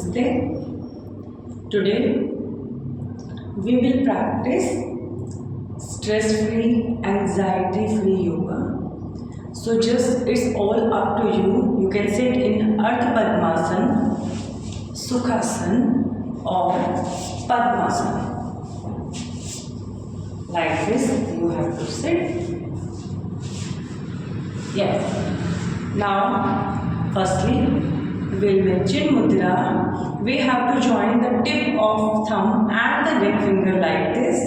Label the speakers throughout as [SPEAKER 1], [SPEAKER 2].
[SPEAKER 1] Namaste. Today we will practice stress-free, anxiety-free yoga. So just it's all up to you. You can sit in Ardha Padmasana, Sukhasana or Padmasana. Like this you have to sit. Yes. Now firstly we'll make chin mudra. We have to join the tip of thumb and the ring finger like this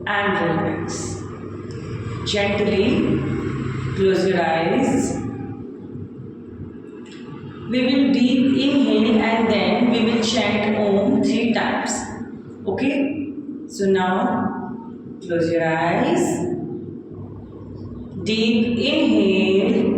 [SPEAKER 1] and relax. Gently close your eyes. We will deep inhale and then we will chant Om 3 times. Okay? So now close your eyes. Deep inhale.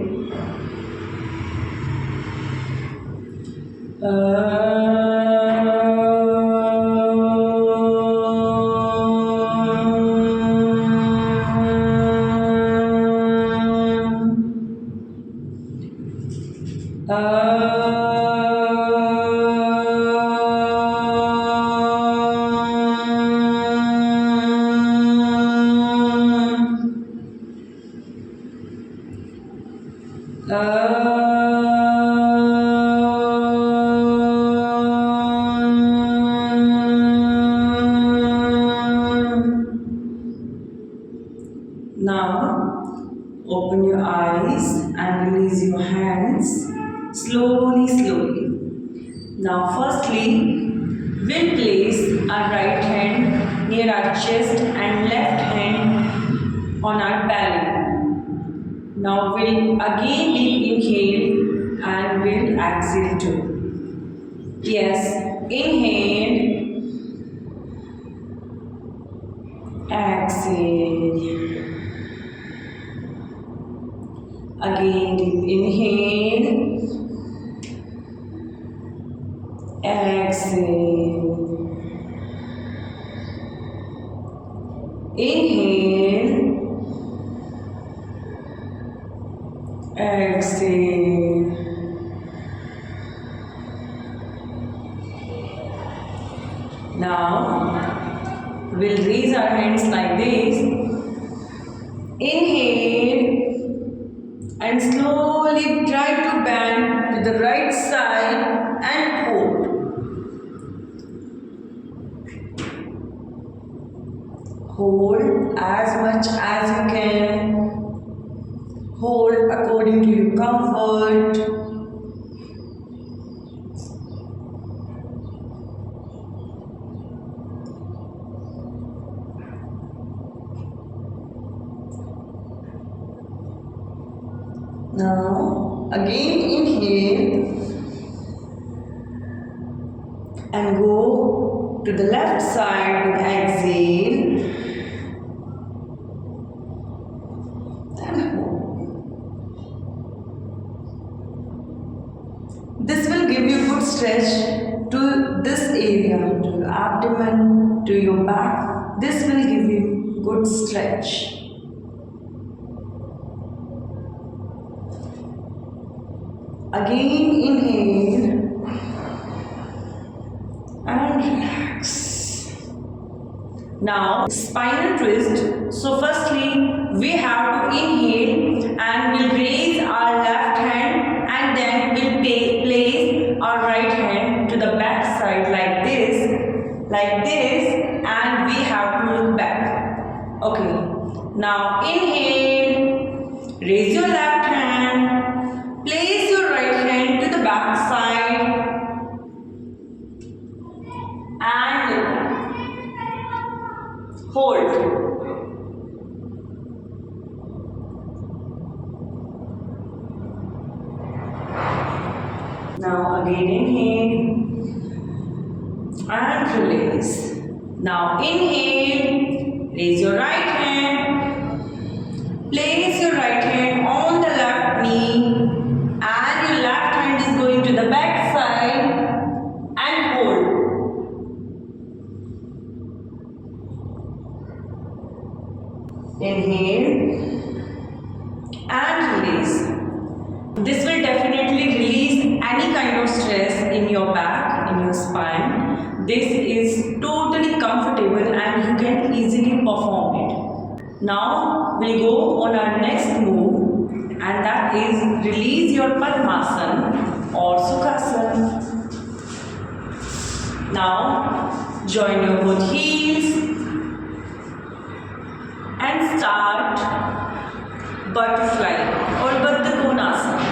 [SPEAKER 1] Now open your eyes and release your hands slowly. Now firstly we'll place our right hand near our chest and left hand on our belly. Now we'll again deep inhale and we'll exhale too. Yes, inhale, exhale. Again deep inhale, exhale. Inhale, exhale. Now we'll raise our hands like this. Inhale and slowly try to bend to the right side and hold. Hold as much as you can. Hold according to your comfort. Now again inhale and go to the left side with exhale and hold. This will give you good stretch to this area, to your abdomen, to your back. This will give you good stretch. Again inhale and relax. Now spinal twist. So firstly we have to inhale and we'll raise our left hand and then we'll place our right hand to the back side like this and we have to look back. Okay. Now inhale, raise your left hand, place your right hand to the back side and look back. Hold. Now again inhale and release. Now inhale, raise your right hand, place your right hand on the left knee and your left hand is going to the back side and hold. Inhale and release. This will definitely release any kind of stress in your back. this is totally comfortable and you can easily perform it. Now we'll go on our next move, and that is release your Padmasana or Sukhasana. Now join your both heels and start butterfly or Baddha Konasana.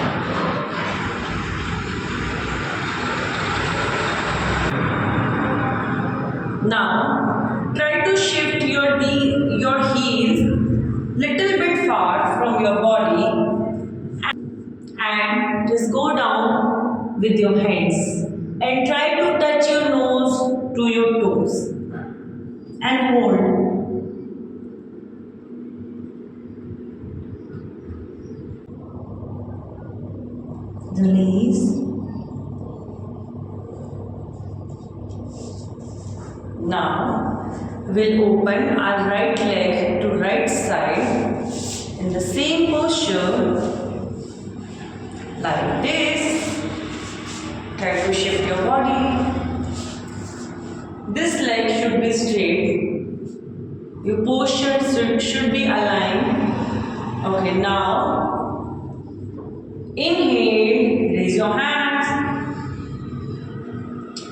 [SPEAKER 1] Now try to shift your heels little bit far from your body and just go down with your hands and try to touch your nose to your toes and hold. Release. Now we'll open our right leg to right side in the same posture like this. Try to shift your body. This leg should be straight. Your posture should be aligned. Okay, now inhale, raise your hands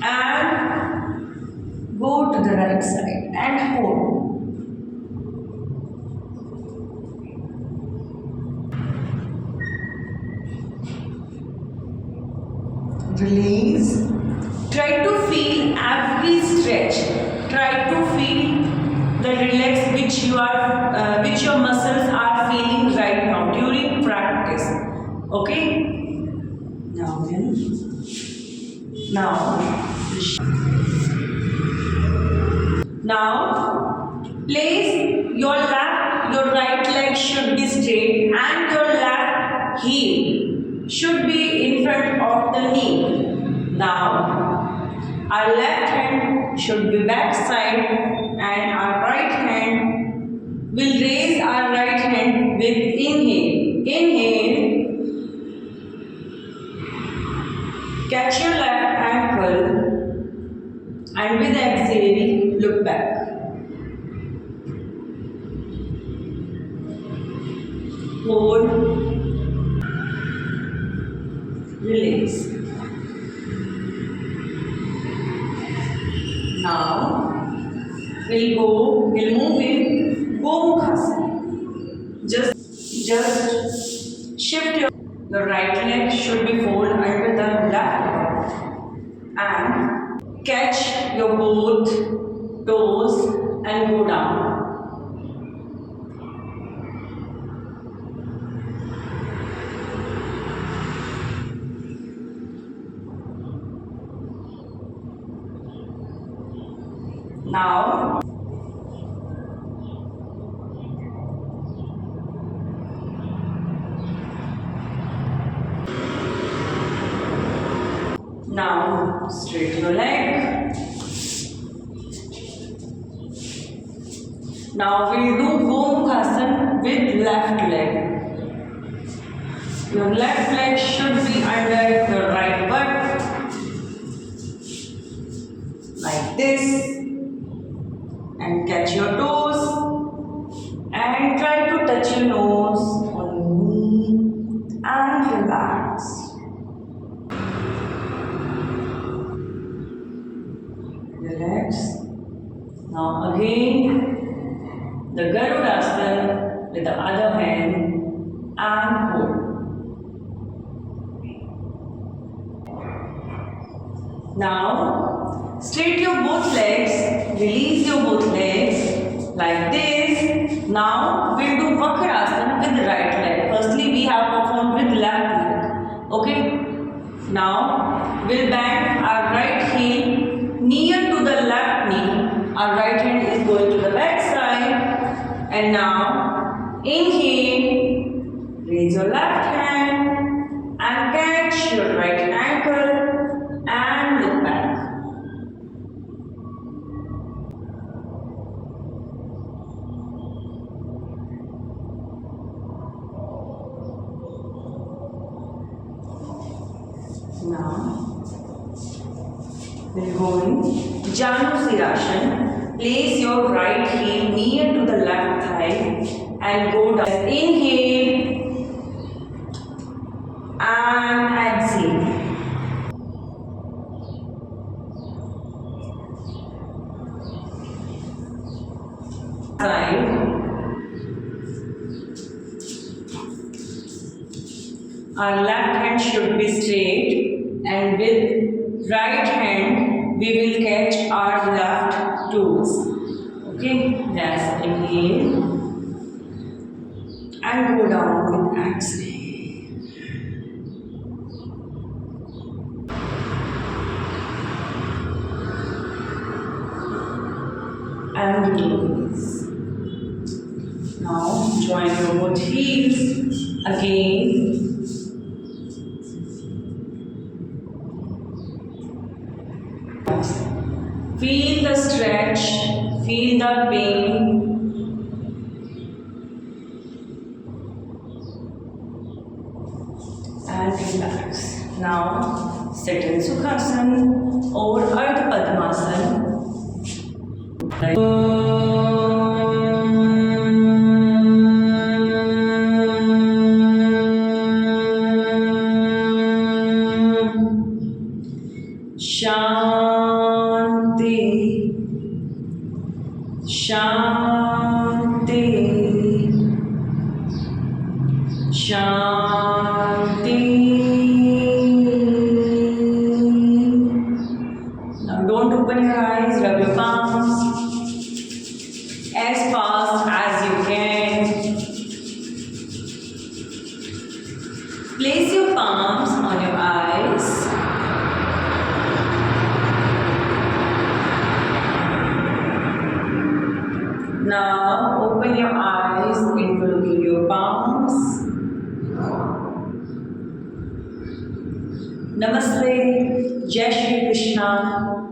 [SPEAKER 1] and go to the right side and hold. Release. Try to feel every stretch. Try to feel the relax which your muscles are feeling right now during practice. Okay. Now place your right leg should be straight and your left heel should be in front of the knee. Now our left hand should be back side and our right hand will raise our right hand with inhale. Inhale. Catch your left ankle and with exhale, look back. Hold. Release. Now we'll move in Gomukhasana. Just shift your right leg should be folded under the left and catch your both toes and go down. Now straighten your leg. Now we'll do Gomukhasana with left leg. Your left leg should be under your right butt like this and catch your toes and try to touch your nose on your knee and relax. Relax. Now again the Garudasana with the other hand and hold. Now straight your both legs, release your both legs like this. Now we'll do Vakrasana with the right leg. Firstly we have performed with left leg. Okay. Now we'll bend our right heel near to the left knee. Our right hand is going to the back side. And now inhale, raise your left hand and catch your right ankle and look back. Now We'll go in Janusirasana. Place your right heel near to the left thigh and go down. Inhale and exhale. Side. Our left hand should be straight, and with right hand we will catch our left toes. Okay, that's inhale and go down with exhale. And release. Now join your both heels again. Feel the stretch, feel the pain. And relax. Now sit in Sukhasana or Ardha Padmasana. Shanti, Shanti, Shanti. Now don't open your eyes, rub your palms as fast as you can. Place your palms on your eyes. Now open your eyes into looking your palms. Namaste, Jai Shri Krishna.